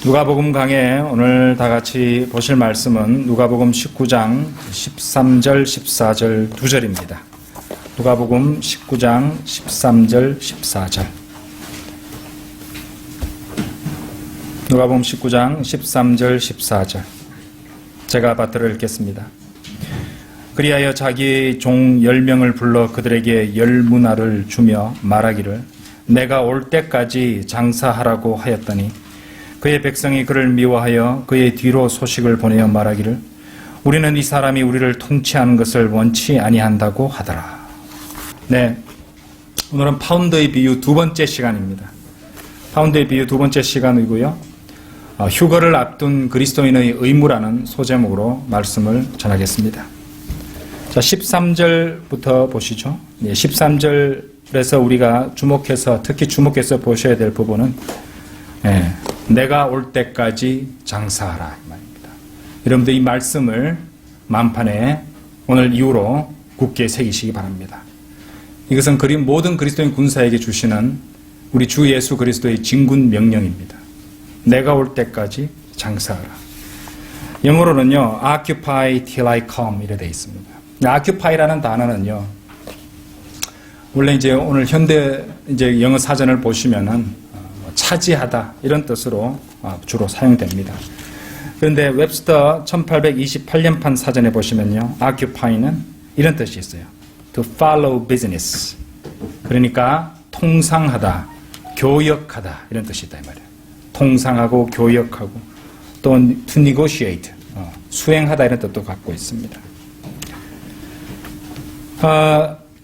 누가복음 강해 오늘 다 같이 보실 말씀은 누가복음 19장 13절 14절 2절입니다. 누가복음 19장 13절 14절. 누가복음 19장 13절 14절. 제가 받들어 읽겠습니다. 그리하여 자기 종 10명을 불러 그들에게 10문화를 주며 말하기를 내가 올 때까지 장사하라고 하였더니 그의 백성이 그를 미워하여 그의 뒤로 소식을 보내어 말하기를 우리는 이 사람이 우리를 통치하는 것을 원치 아니한다고 하더라. 네, 오늘은 파운드의 비유 두 번째 시간입니다. 파운드의 비유 두 번째 시간이고요. 휴거를 앞둔 그리스도인의 의무라는 소제목으로 말씀을 전하겠습니다. 자, 13절부터 보시죠. 네, 13절에서 우리가 특히 주목해서 보셔야 될 부분은 내가 올 때까지 장사하라 이 말입니다. 여러분들 이 말씀을 만판에 오늘 이후로 굳게 새기시기 바랍니다. 이것은 모든 그리스도인 군사에게 주시는 우리 주 예수 그리스도의 진군 명령입니다. 내가 올 때까지 장사하라. 영어로는요, occupy till I come 이래 되어 있습니다. occupy라는 단어는요, 원래 오늘 현대 영어 사전을 보시면은 차지하다 이런 뜻으로 주로 사용됩니다. 그런데 웹스터 1828년판 사전에 보시면요, occupy는 이런 뜻이 있어요. to follow business. 그러니까 통상하다, 교역하다 이런 뜻이 있다 이 말이에요. 통상하고 교역하고 또 to negotiate, 수행하다 이런 뜻도 갖고 있습니다.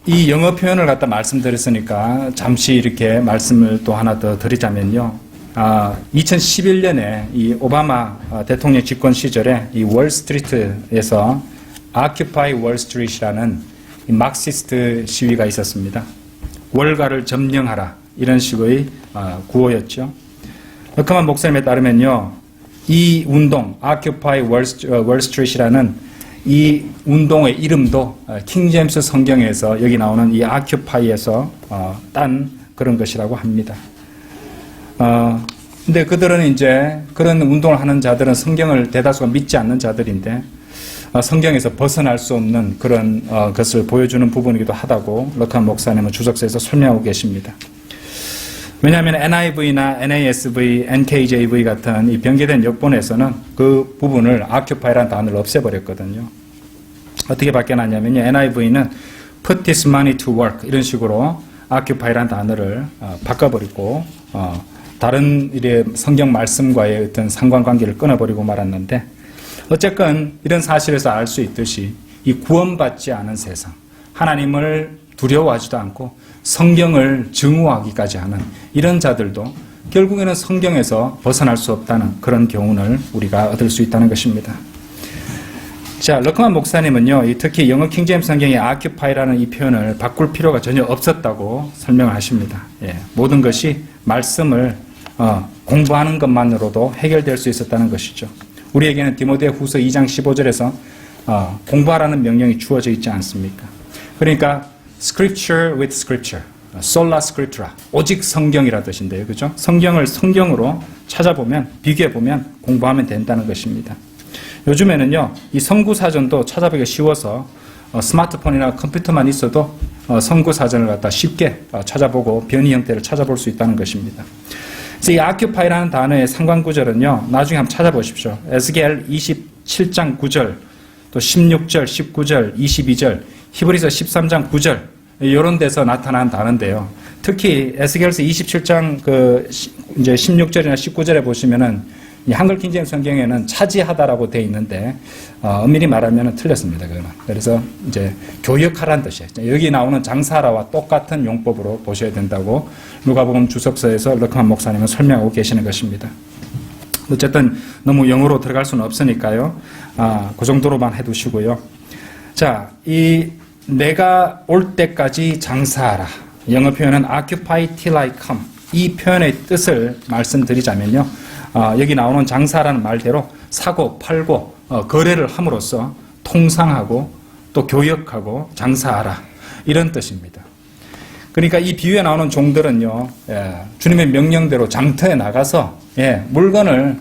이 영어 표현을 갖다 말씀드렸으니까 잠시 이렇게 말씀을 또 하나 더 드리자면요. 2011년에 이 오바마 대통령 집권 시절에 이 월스트리트에서 Occupy Wall Street이라는 이 막시스트 시위가 있었습니다. 월가를 점령하라 이런 식의 구호였죠. 러크만 목사님에 따르면요, 이 운동 Occupy Wall Street이라는 이 운동의 이름도 킹제임스 성경에서 여기 나오는 이 아큐파이에서 딴 그런 것이라고 합니다. 근데 그들은 그런 운동을 하는 자들은 성경을 대다수가 믿지 않는 자들인데 성경에서 벗어날 수 없는 그런 것을 보여주는 부분이기도 하다고 럭한 목사님은 주석서에서 설명하고 계십니다. 왜냐하면 NIV나 NASV, NKJV 같은 이 변개된 역본에서는 그 부분을 occupy라는 단어를 없애버렸거든요. 어떻게 바뀌어놨냐면요, NIV는 put this money to work 이런 식으로 occupy라는 단어를 바꿔버리고 다른 성경 말씀과의 어떤 상관관계를 끊어버리고 말았는데, 어쨌건 이런 사실에서 알 수 있듯이 이 구원받지 않은 세상, 하나님을 두려워하지도 않고 성경을 증오하기까지 하는 이런 자들도 결국에는 성경에서 벗어날 수 없다는 그런 교훈을 우리가 얻을 수 있다는 것입니다. 자, 러크만 목사님은요, 특히 영어 킹제임스 성경의 occupy라는 이 표현을 바꿀 필요가 전혀 없었다고 설명을 하십니다. 모든 것이 말씀을 공부하는 것만으로도 해결될 수 있었다는 것이죠. 우리에게는 디모데 후서 2장 15절에서 공부하라는 명령이 주어져 있지 않습니까? 그러니까 Scripture with Scripture, sola scriptura, 오직 성경이라 뜻인데요, 그죠? 성경을 성경으로 찾아보면, 비교해보면 공부하면 된다는 것입니다. 요즘에는요, 이 성구사전도 찾아보기가 쉬워서 스마트폰이나 컴퓨터만 있어도 성구사전을 갖다 쉽게 찾아보고 변이 형태를 찾아볼 수 있다는 것입니다. 그래서 이 occupy라는 단어의 상관구절은요, 나중에 한번 찾아보십시오. 에스겔 27장 9절, 또 16절, 19절, 22절, 히브리서 13장 9절 이런 데서 나타난 단어인데요. 특히 에스겔서 27장 16절이나 19절에 보시면은 이 한글 킹제임스 성경에는 차지하다라고 되어 있는데 엄밀히 말하면 틀렸습니다. 그거는. 그래서 교역하라는 뜻이에요. 여기 나오는 장사라와 똑같은 용법으로 보셔야 된다고 누가복음 주석서에서 럭크만 목사님은 설명하고 계시는 것입니다. 어쨌든 너무 영어로 들어갈 수는 없으니까요. 그 정도로만 해두시고요. 자, 내가 올 때까지 장사하라. 영어 표현은 occupy till I come. 이 표현의 뜻을 말씀드리자면요. 여기 나오는 장사라는 말대로 사고, 팔고, 거래를 함으로써 통상하고 또 교역하고 장사하라. 이런 뜻입니다. 그러니까 이 비유에 나오는 종들은요, 주님의 명령대로 장터에 나가서 물건을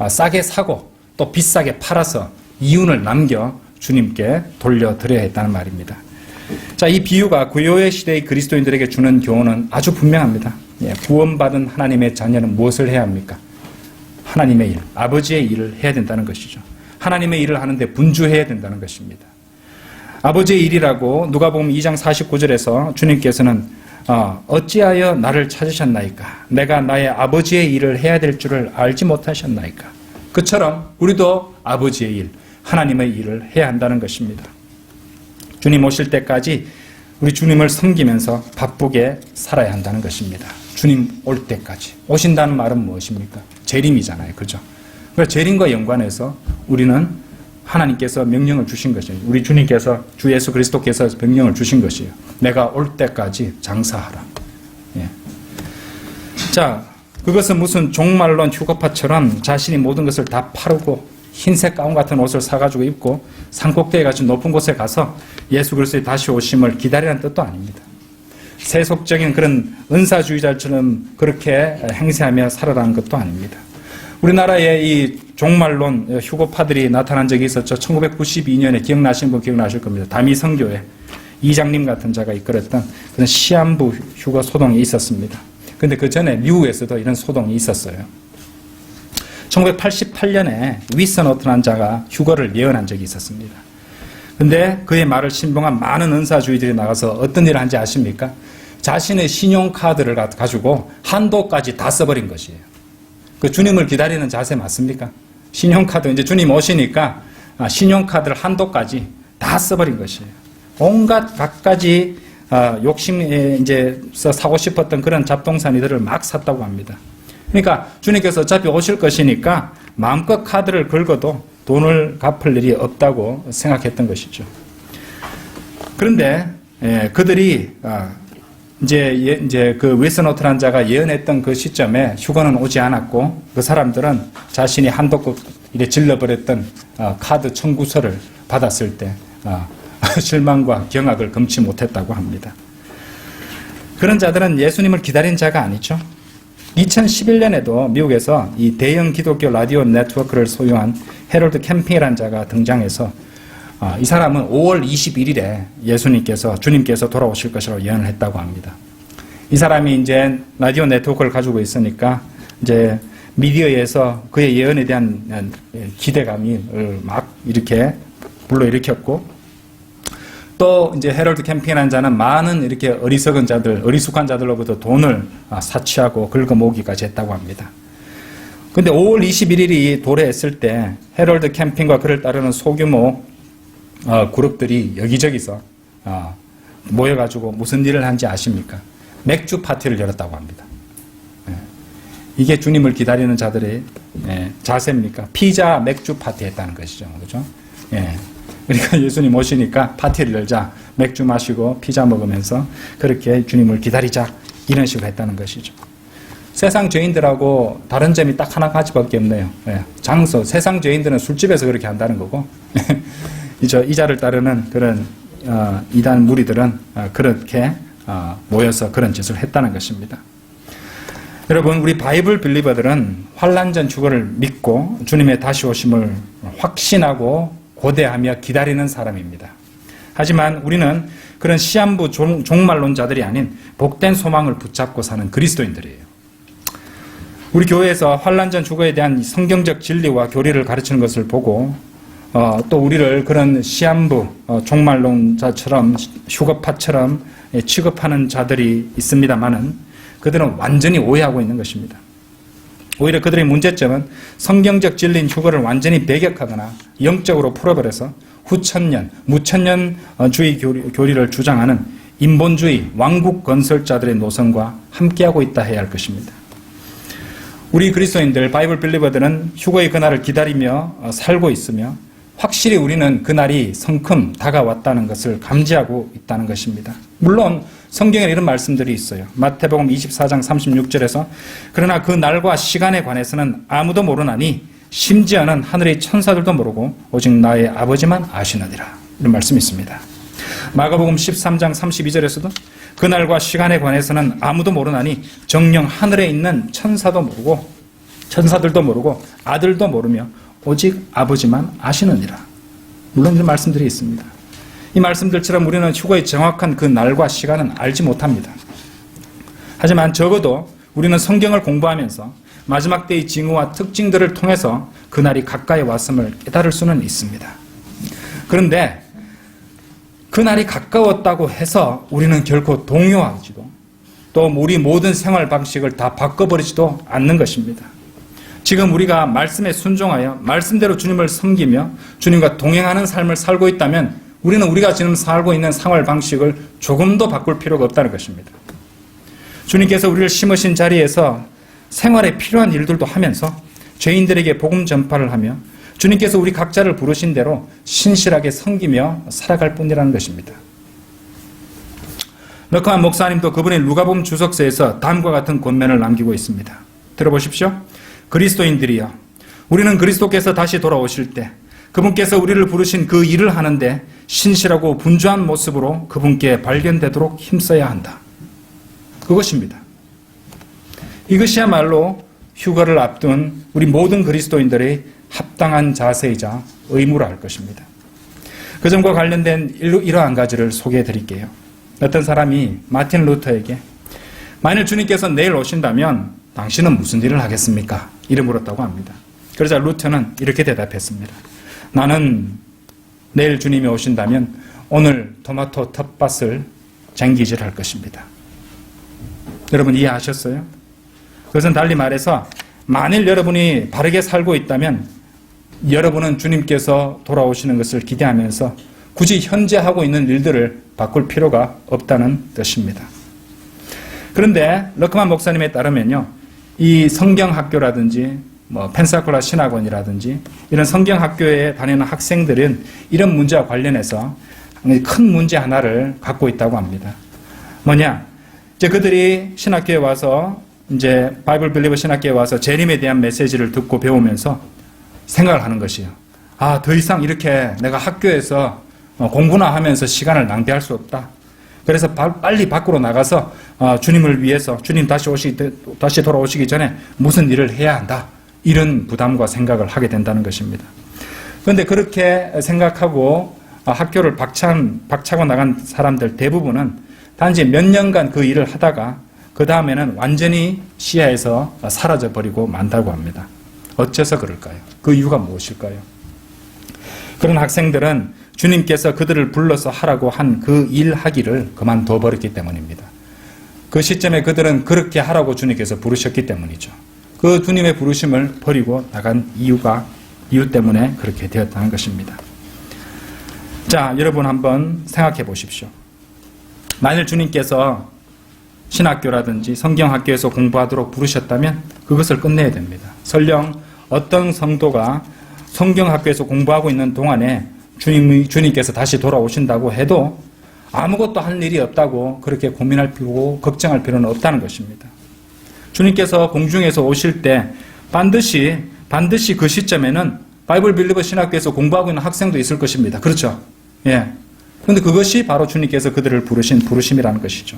싸게 사고 또 비싸게 팔아서 이윤을 남겨 주님께 돌려드려야 했다는 말입니다. 자, 이 비유가 구약의 시대의 그리스도인들에게 주는 교훈은 아주 분명합니다. 구원받은 하나님의 자녀는 무엇을 해야 합니까? 하나님의 일, 아버지의 일을 해야 된다는 것이죠. 하나님의 일을 하는데 분주해야 된다는 것입니다. 아버지의 일이라고 누가복음 2장 49절에서 주님께서는 어찌하여 나를 찾으셨나이까? 내가 나의 아버지의 일을 해야 될 줄을 알지 못하셨나이까? 그처럼 우리도 아버지의 일, 하나님의 일을 해야 한다는 것입니다. 주님 오실 때까지 우리 주님을 섬기면서 바쁘게 살아야 한다는 것입니다. 주님 올 때까지. 오신다는 말은 무엇입니까? 재림이잖아요. 그죠? 그래서 재림과 연관해서 우리는 하나님께서 명령을 주신 것이에요. 우리 주님께서, 주 예수 그리스도께서 명령을 주신 것이에요. 내가 올 때까지 장사하라. 예. 자, 그것은 무슨 종말론 휴거파처럼 자신이 모든 것을 다 팔고 흰색 가운 같은 옷을 사가지고 입고 산꼭대기 같이 높은 곳에 가서 예수 그리스도의 다시 오심을 기다리라는 뜻도 아닙니다. 세속적인 그런 은사주의자처럼 그렇게 행세하며 살아라는 것도 아닙니다. 우리나라에 이 종말론 휴거파들이 나타난 적이 있었죠. 1992년에 기억나시는 분 기억나실 겁니다. 다미성교회 이장님 같은 자가 이끌었던 그런 시한부 휴거 소동이 있었습니다. 그런데 그 전에 미국에서도 이런 소동이 있었어요. 1988년에 위서노트라는 자가 휴거를 예언한 적이 있었습니다. 근데 그의 말을 신봉한 많은 은사주의들이 나가서 어떤 일을 한지 아십니까? 자신의 신용카드를 가지고 한도까지 다 써버린 것이에요. 그 주님을 기다리는 자세 맞습니까? 신용카드, 이제 주님 오시니까 신용카드를 한도까지 다 써버린 것이에요. 온갖 갖가지 욕심에 이제 사고 싶었던 그런 잡동사니들을 막 샀다고 합니다. 그러니까 주님께서 어차피 오실 것이니까 마음껏 카드를 긁어도 돈을 갚을 일이 없다고 생각했던 것이죠. 그런데 그들이 이제 그 윌슨호트라는 자가 예언했던 그 시점에 휴거는 오지 않았고 그 사람들은 자신이 한도급 이래 질러버렸던 카드 청구서를 받았을 때 실망과 경악을 금치 못했다고 합니다. 그런 자들은 예수님을 기다린 자가 아니죠. 2011년에도 미국에서 이 대형 기독교 라디오 네트워크를 소유한 헤럴드 캠핑이라는 자가 등장해서 이 사람은 5월 21일에 주님께서 돌아오실 것이라고 예언을 했다고 합니다. 이 사람이 이제 라디오 네트워크를 가지고 있으니까 이제 미디어에서 그의 예언에 대한 기대감이 막 이렇게 불러일으켰고 또 이제 헤럴드 캠핑이라는 자는 많은 이렇게 어리석은 자들, 어리숙한 자들로부터 돈을 사취하고 긁어모으기까지 했다고 합니다. 근데 5월 21일이 도래했을 때 헤럴드 캠핑과 그를 따르는 소규모 그룹들이 여기저기서 모여가지고 무슨 일을 한지 아십니까? 맥주 파티를 열었다고 합니다. 이게 주님을 기다리는 자들의 자세입니까? 피자 맥주 파티 했다는 것이죠. 그죠? 그러니까 예수님 오시니까 파티를 열자. 맥주 마시고 피자 먹으면서 그렇게 주님을 기다리자. 이런 식으로 했다는 것이죠. 세상 죄인들하고 다른 점이 딱 하나 가지밖에 없네요. 장소. 세상 죄인들은 술집에서 그렇게 한다는 거고 이자를 따르는 그런 이단 무리들은 그렇게 모여서 그런 짓을 했다는 것입니다. 여러분, 우리 바이블 빌리버들은 환난전 휴거를 믿고 주님의 다시 오심을 확신하고 고대하며 기다리는 사람입니다. 하지만 우리는 그런 시한부 종말론자들이 아닌 복된 소망을 붙잡고 사는 그리스도인들이에요. 우리 교회에서 환난전 휴거에 대한 성경적 진리와 교리를 가르치는 것을 보고 또 우리를 그런 시한부 종말론자처럼 휴거파처럼 취급하는 자들이 있습니다만은 그들은 완전히 오해하고 있는 것입니다. 오히려 그들의 문제점은 성경적 진리인 휴거를 완전히 배격하거나 영적으로 풀어버려서 후천년, 무천년주의 교리를 주장하는 인본주의 왕국 건설자들의 노선과 함께하고 있다 해야 할 것입니다. 우리 그리스도인들, 바이블 빌리버들은 휴거의 그날을 기다리며 살고 있으며 확실히 우리는 그날이 성큼 다가왔다는 것을 감지하고 있다는 것입니다. 물론 성경에 이런 말씀들이 있어요. 마태복음 24장 36절에서 그러나 그 날과 시간에 관해서는 아무도 모르나니 심지어는 하늘의 천사들도 모르고 오직 나의 아버지만 아시느니라. 이런 말씀이 있습니다. 마가복음 13장 32절에서도 그 날과 시간에 관해서는 아무도 모르나니 정녕 하늘에 있는 천사도 모르고 천사들도 모르고 아들도 모르며 오직 아버지만 아시느니라. 물론 이런 말씀들이 있습니다. 이 말씀들처럼 우리는 휴거의 정확한 그 날과 시간은 알지 못합니다. 하지만 적어도 우리는 성경을 공부하면서 마지막 때의 징후와 특징들을 통해서 그날이 가까이 왔음을 깨달을 수는 있습니다. 그런데 그날이 가까웠다고 해서 우리는 결코 동요하지도 또 우리 모든 생활 방식을 다 바꿔버리지도 않는 것입니다. 지금 우리가 말씀에 순종하여 말씀대로 주님을 섬기며 주님과 동행하는 삶을 살고 있다면 우리는 우리가 지금 살고 있는 생활 방식을 조금도 바꿀 필요가 없다는 것입니다. 주님께서 우리를 심으신 자리에서 생활에 필요한 일들도 하면서 죄인들에게 복음 전파를 하며 주님께서 우리 각자를 부르신 대로 신실하게 섬기며 살아갈 뿐이라는 것입니다. 럭커만 목사님도 그분의 누가복음 주석서에서 다음과 같은 권면을 남기고 있습니다. 들어보십시오. 그리스도인들이여, 우리는 그리스도께서 다시 돌아오실 때 그분께서 우리를 부르신 그 일을 하는데 신실하고 분주한 모습으로 그분께 발견되도록 힘써야 한다. 그것입니다. 이것이야말로 휴거를 앞둔 우리 모든 그리스도인들의 합당한 자세이자 의무라 할 것입니다. 그 점과 관련된 이러한 가지를 소개해 드릴게요. 어떤 사람이 마틴 루터에게 만일 주님께서 내일 오신다면 당신은 무슨 일을 하겠습니까? 이렇게 물었다고 합니다. 그러자 루터는 이렇게 대답했습니다. 나는 내일 주님이 오신다면 오늘 토마토 텃밭을 쟁기질할 것입니다. 여러분 이해하셨어요? 그것은 달리 말해서 만일 여러분이 바르게 살고 있다면 여러분은 주님께서 돌아오시는 것을 기대하면서 굳이 현재 하고 있는 일들을 바꿀 필요가 없다는 뜻입니다. 그런데 럭커만 목사님에 따르면요, 이 성경학교라든지 펜사콜라 신학원이라든지 이런 성경학교에 다니는 학생들은 이런 문제와 관련해서 큰 문제 하나를 갖고 있다고 합니다. 뭐냐? 이제 그들이 신학교에 와서 이제 바이블 빌리버 신학교에 와서 재림에 대한 메시지를 듣고 배우면서 생각을 하는 것이에요. 아, 더 이상 이렇게 내가 학교에서 공부나 하면서 시간을 낭비할 수 없다. 그래서 빨리 밖으로 나가서 주님을 위해서 주님 다시 돌아오시기 전에 무슨 일을 해야 한다. 이런 부담과 생각을 하게 된다는 것입니다. 그런데 그렇게 생각하고 학교를 박차고 나간 사람들 대부분은 단지 몇 년간 그 일을 하다가 그 다음에는 완전히 시야에서 사라져버리고 만다고 합니다. 어째서 그럴까요? 그 이유가 무엇일까요? 그런 학생들은 주님께서 그들을 불러서 하라고 한 그 일하기를 그만둬버렸기 때문입니다. 그 시점에 그들은 그렇게 하라고 주님께서 부르셨기 때문이죠. 그 주님의 부르심을 버리고 나간 이유 때문에 그렇게 되었다는 것입니다. 자, 여러분 한번 생각해 보십시오. 만일 주님께서 신학교라든지 성경학교에서 공부하도록 부르셨다면 그것을 끝내야 됩니다. 설령 어떤 성도가 성경학교에서 공부하고 있는 동안에 주님께서 다시 돌아오신다고 해도 아무것도 할 일이 없다고 그렇게 고민할 필요고 걱정할 필요는 없다는 것입니다. 주님께서 공중에서 오실 때 반드시 그 시점에는 바이블 빌리버 신학교에서 공부하고 있는 학생도 있을 것입니다. 그렇죠? 예. 그런데 그것이 바로 주님께서 그들을 부르신 부르심이라는 것이죠.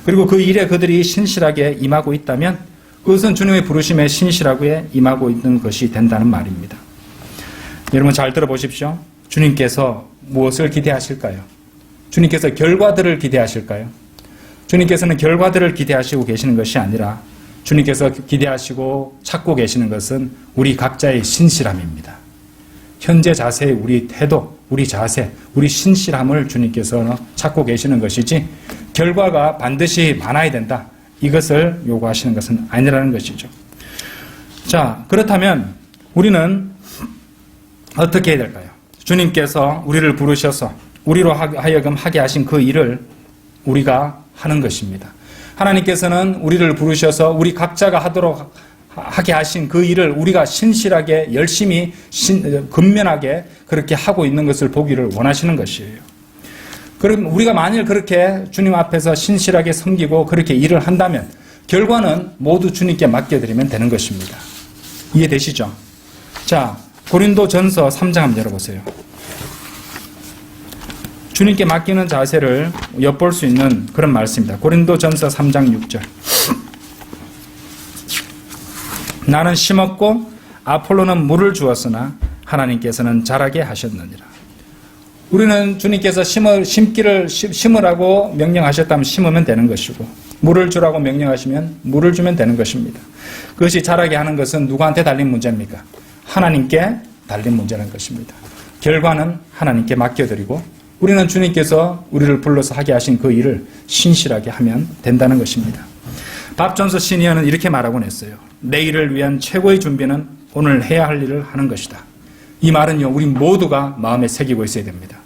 그리고 그 일에 그들이 신실하게 임하고 있다면 그것은 주님의 부르심에 신실하게 임하고 있는 것이 된다는 말입니다. 여러분 잘 들어보십시오. 주님께서 무엇을 기대하실까요? 주님께서 결과들을 기대하실까요? 주님께서는 결과들을 기대하시고 계시는 것이 아니라 주님께서 기대하시고 찾고 계시는 것은 우리 각자의 신실함입니다. 현재 자세의 우리 태도, 우리 자세, 우리 신실함을 주님께서 찾고 계시는 것이지 결과가 반드시 많아야 된다. 이것을 요구하시는 것은 아니라는 것이죠. 자, 그렇다면 우리는 어떻게 해야 될까요? 주님께서 우리를 부르셔서 우리로 하여금 하게 하신 그 일을 우리가 하는 것입니다. 하나님께서는 우리를 부르셔서 우리 각자가 하게 하신 그 일을 우리가 신실하게 열심히 근면하게 그렇게 하고 있는 것을 보기를 원하시는 것이에요. 그럼 우리가 만일 그렇게 주님 앞에서 신실하게 섬기고 그렇게 일을 한다면 결과는 모두 주님께 맡겨드리면 되는 것입니다. 이해되시죠? 자, 고린도전서 3장 한번 열어보세요. 주님께 맡기는 자세를 엿볼 수 있는 그런 말씀입니다. 고린도전서 3장 6절. 나는 심었고 아폴로는 물을 주었으나 하나님께서는 자라게 하셨느니라. 우리는 주님께서 심으라고 명령하셨다면 심으면 되는 것이고, 물을 주라고 명령하시면 물을 주면 되는 것입니다. 그것이 자라게 하는 것은 누구한테 달린 문제입니까? 하나님께 달린 문제라는 것입니다. 결과는 하나님께 맡겨드리고, 우리는 주님께서 우리를 불러서 하게 하신 그 일을 신실하게 하면 된다는 것입니다. 밥 존스 시니어는 이렇게 말하곤 했어요. 내일을 위한 최고의 준비는 오늘 해야 할 일을 하는 것이다. 이 말은요, 우리 모두가 마음에 새기고 있어야 됩니다.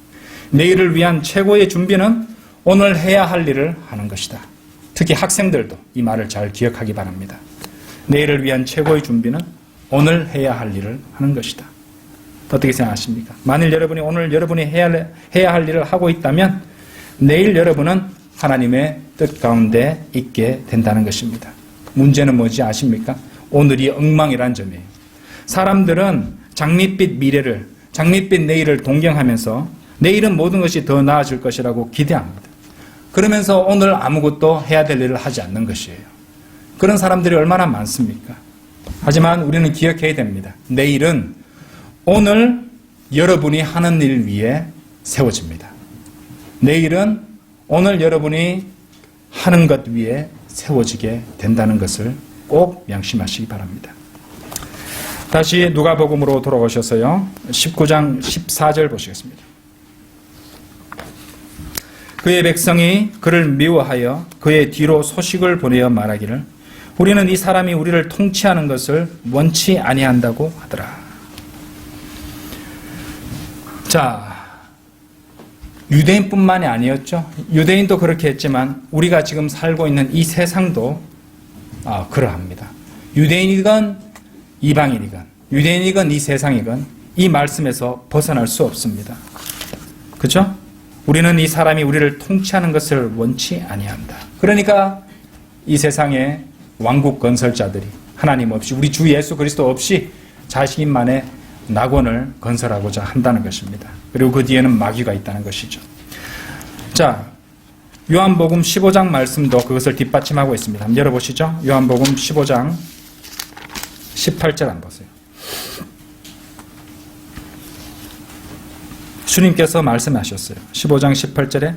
내일을 위한 최고의 준비는 오늘 해야 할 일을 하는 것이다. 특히 학생들도 이 말을 잘 기억하기 바랍니다. 내일을 위한 최고의 준비는 오늘 해야 할 일을 하는 것이다. 어떻게 생각하십니까? 만일 여러분이 오늘 여러분이 해야 할 일을 하고 있다면 내일 여러분은 하나님의 뜻 가운데 있게 된다는 것입니다. 문제는 뭔지 아십니까? 오늘이 엉망이란 점이에요. 사람들은 장밋빛 미래를, 장밋빛 내일을 동경하면서 내일은 모든 것이 더 나아질 것이라고 기대합니다. 그러면서 오늘 아무것도 해야 될 일을 하지 않는 것이에요. 그런 사람들이 얼마나 많습니까? 하지만 우리는 기억해야 됩니다. 내일은 오늘 여러분이 하는 일 위에 세워집니다. 내일은 오늘 여러분이 하는 것 위에 세워지게 된다는 것을 꼭 명심하시기 바랍니다. 다시 누가복음으로 돌아오셔서요. 19장 14절 보시겠습니다. 그의 백성이 그를 미워하여 그의 뒤로 소식을 보내어 말하기를 우리는 이 사람이 우리를 통치하는 것을 원치 아니한다고 하더라. 자, 유대인뿐만이 아니었죠. 유대인도 그렇게 했지만 우리가 지금 살고 있는 이 세상도 그러합니다. 유대인이건 이방인이건 유대인이건 이 세상이건 이 말씀에서 벗어날 수 없습니다. 그렇죠? 우리는 이 사람이 우리를 통치하는 것을 원치 아니한다. 그러니까 이 세상에 왕국 건설자들이 하나님 없이 우리 주 예수 그리스도 없이 자신만의 낙원을 건설하고자 한다는 것입니다. 그리고 그 뒤에는 마귀가 있다는 것이죠. 자, 요한복음 15장 말씀도 그것을 뒷받침하고 있습니다. 한번 열어보시죠. 요한복음 15장 18절 한번 보세요. 주님께서 말씀하셨어요. 15장 18절에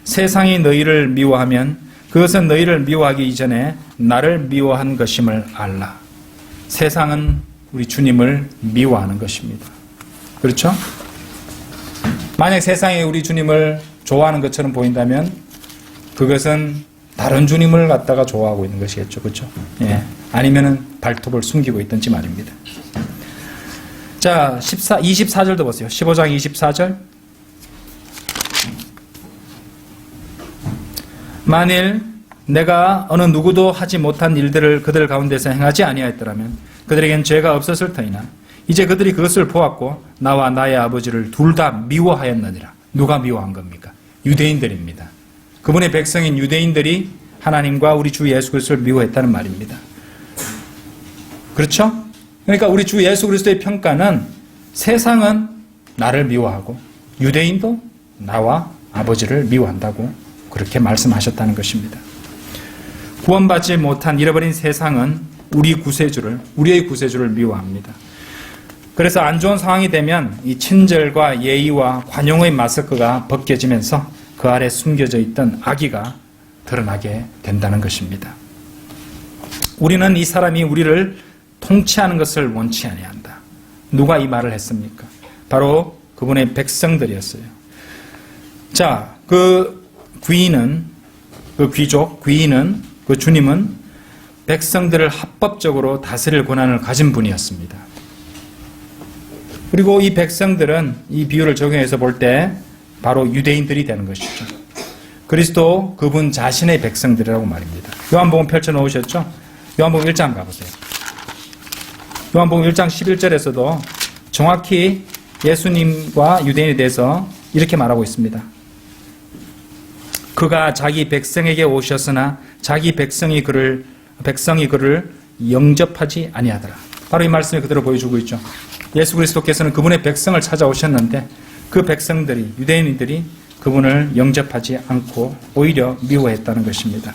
세상이 너희를 미워하면 그것은 너희를 미워하기 이전에 나를 미워한 것임을 알라. 세상은 우리 주님을 미워하는 것입니다. 그렇죠? 만약 세상이 우리 주님을 좋아하는 것처럼 보인다면 그것은 다른 주님을 갖다가 좋아하고 있는 것이겠죠. 그렇죠? 예. 아니면은 발톱을 숨기고 있든지 말입니다. 자, 24절도 보세요. 15장 24절. 만일 내가 어느 누구도 하지 못한 일들을 그들 가운데서 행하지 아니하였더라면 그들에겐 죄가 없었을 터이나 이제 그들이 그것을 보았고 나와 나의 아버지를 둘 다 미워하였느니라. 누가 미워한 겁니까? 유대인들입니다. 그분의 백성인 유대인들이 하나님과 우리 주 예수 그리스도를 미워했다는 말입니다. 그렇죠? 그러니까 우리 주 예수 그리스도의 평가는 세상은 나를 미워하고 유대인도 나와 아버지를 미워한다고 그렇게 말씀하셨다는 것입니다. 구원받지 못한 잃어버린 세상은 우리의 구세주를 미워합니다. 그래서 안 좋은 상황이 되면 이 친절과 예의와 관용의 마스크가 벗겨지면서 그 아래 숨겨져 있던 악의가 드러나게 된다는 것입니다. 우리는 이 사람이 우리를 통치하는 것을 원치 아니한다. 누가 이 말을 했습니까? 바로 그분의 백성들이었어요. 자, 그 귀인은, 그 귀족, 귀인은, 그 주님은 백성들을 합법적으로 다스릴 권한을 가진 분이었습니다. 그리고 이 백성들은 이 비유를 적용해서 볼 때 바로 유대인들이 되는 것이죠. 그리스도 그분 자신의 백성들이라고 말입니다. 요한복음 펼쳐놓으셨죠? 요한복음 1장 가보세요. 요한복음 1장 11절에서도 정확히 예수님과 유대인에 대해서 이렇게 말하고 있습니다. 그가 자기 백성에게 오셨으나 자기 백성이 그를 영접하지 아니하더라. 바로 이 말씀을 그대로 보여주고 있죠. 예수 그리스도께서는 그분의 백성을 찾아오셨는데 그 백성들이, 유대인들이 그분을 영접하지 않고 오히려 미워했다는 것입니다.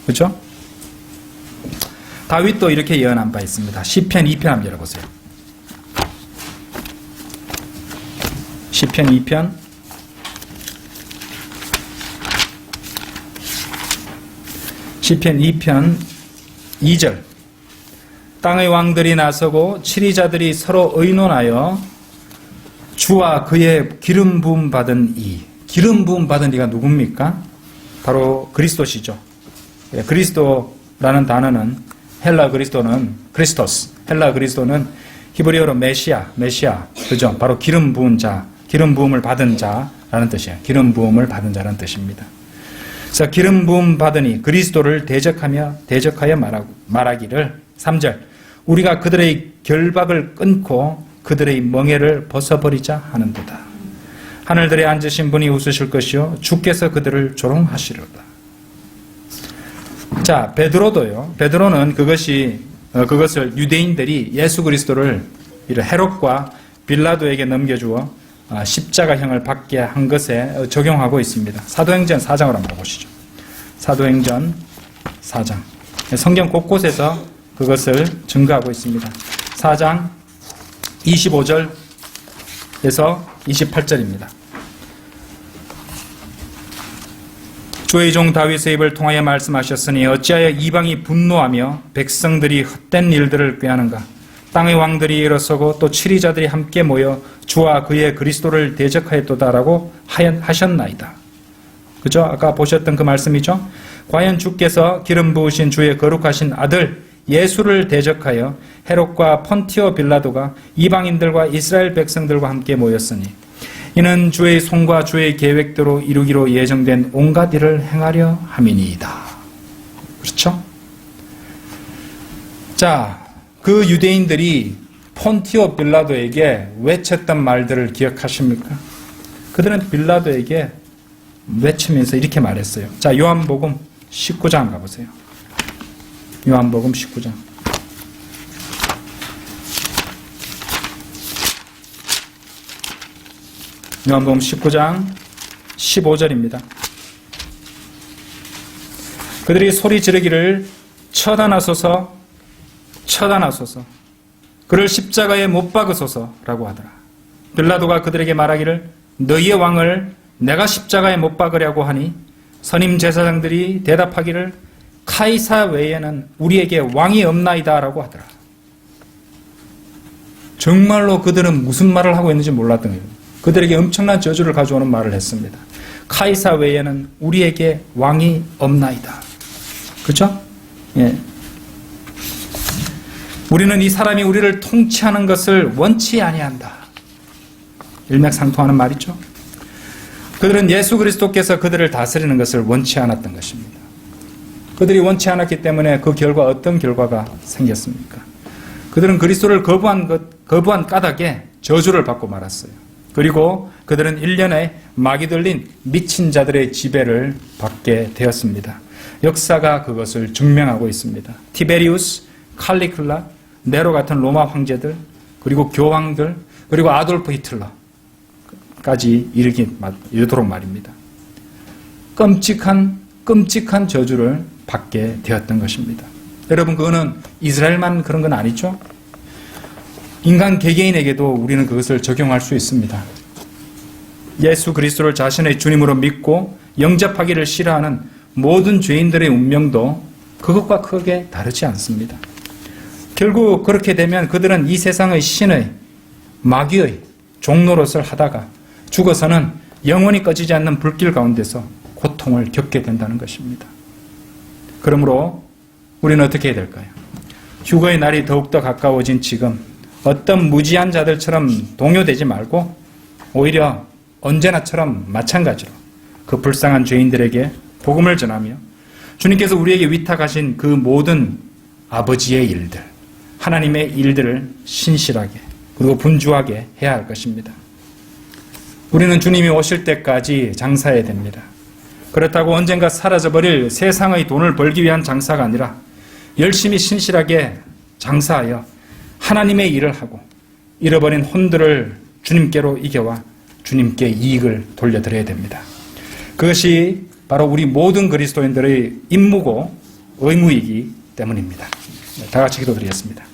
그렇죠? 다윗도 이렇게 예언한 바 있습니다. 시편 2편 한번 열어보세요. 시편 2편 2절. 땅의 왕들이 나서고 치리자들이 서로 의논하여 주와 그의 기름 부음 받은 이. 기름 부음 받은 이가 누굽니까? 바로 그리스도시죠. 그리스도라는 단어는 헬라 그리스도는 크리스토스. 헬라 그리스도는 히브리어로 메시아. 그죠? 바로 기름 부은 자, 기름 부음을 받은 자라는 뜻이에요. 기름 부음을 받은 자라는 뜻입니다. 그래서 기름 부음 받으니 그리스도를 대적하여 말하기를 3절. 우리가 그들의 결박을 끊고 그들의 멍에를 벗어버리자 하는도다. 하늘들에 앉으신 분이 웃으실 것이요 주께서 그들을 조롱하시리로다. 자, 베드로도요. 베드로는 그것을 유대인들이 예수 그리스도를 헤롯과 빌라도에게 넘겨주어 십자가형을 받게 한 것에 적용하고 있습니다. 사도행전 4장을 한번 보시죠. 사도행전 4장. 성경 곳곳에서 그것을 증거하고 있습니다. 4장 25절에서 28절입니다. 주의 종 다윗의 입을 통하여 말씀하셨으니 어찌하여 이방이 분노하며 백성들이 헛된 일들을 꾀하는가. 땅의 왕들이 일어서고 또 치리자들이 함께 모여 주와 그의 그리스도를 대적하였도다라고 하셨나이다. 그죠? 아까 보셨던 그 말씀이죠? 과연 주께서 기름 부으신 주의 거룩하신 아들 예수를 대적하여 헤롯과 폰티오 빌라도가 이방인들과 이스라엘 백성들과 함께 모였으니 이는 주의 손과 주의 계획대로 이루기로 예정된 온갖 일을 행하려 함이니이다. 그렇죠? 자, 그 유대인들이 폰티오 빌라도에게 외쳤던 말들을 기억하십니까? 그들은 빌라도에게 외치면서 이렇게 말했어요. 자, 요한복음 19장 가보세요. 요한복음 19장. 요한복음 19장 15절입니다. 그들이 소리 지르기를 쳐다나소서 그를 십자가에 못 박으소서라고 하더라. 빌라도가 그들에게 말하기를 너희의 왕을 내가 십자가에 못 박으려고 하니 선임 제사장들이 대답하기를 카이사 외에는 우리에게 왕이 없나이다 라고 하더라. 정말로 그들은 무슨 말을 하고 있는지 몰랐던 거예요. 그들에게 엄청난 저주를 가져오는 말을 했습니다. 카이사 외에는 우리에게 왕이 없나이다. 그렇죠? 예. 우리는 이 사람이 우리를 통치하는 것을 원치 아니한다. 일맥상통하는 말이죠. 그들은 예수 그리스도께서 그들을 다스리는 것을 원치 않았던 것입니다. 그들이 원치 않았기 때문에 그 결과 어떤 결과가 생겼습니까? 그들은 그리스도를 거부한 까닭에 저주를 받고 말았어요. 그리고 그들은 1년에 막이 들린 미친 자들의 지배를 받게 되었습니다. 역사가 그것을 증명하고 있습니다. 티베리우스, 칼리클라, 네로 같은 로마 황제들, 그리고 교황들, 그리고 아돌프 히틀러까지 이르도록 말입니다. 끔찍한 저주를 받게 되었던 것입니다. 여러분, 그거는 이스라엘만 그런 건 아니죠? 인간 개개인에게도 우리는 그것을 적용할 수 있습니다. 예수 그리스도를 자신의 주님으로 믿고 영접하기를 싫어하는 모든 죄인들의 운명도 그것과 크게 다르지 않습니다. 결국 그렇게 되면 그들은 이 세상의 신의 마귀의 종노릇을 하다가 죽어서는 영원히 꺼지지 않는 불길 가운데서 고통을 겪게 된다는 것입니다. 그러므로 우리는 어떻게 해야 될까요? 휴거의 날이 더욱더 가까워진 지금 어떤 무지한 자들처럼 동요되지 말고 오히려 언제나처럼 마찬가지로 그 불쌍한 죄인들에게 복음을 전하며 주님께서 우리에게 위탁하신 그 모든 아버지의 일들, 하나님의 일들을 신실하게 그리고 분주하게 해야 할 것입니다. 우리는 주님이 오실 때까지 장사해야 됩니다. 그렇다고 언젠가 사라져버릴 세상의 돈을 벌기 위한 장사가 아니라 열심히 신실하게 장사하여 하나님의 일을 하고 잃어버린 혼들을 주님께로 이겨와 주님께 이익을 돌려드려야 됩니다. 그것이 바로 우리 모든 그리스도인들의 임무고 의무이기 때문입니다. 다 같이 기도드리겠습니다.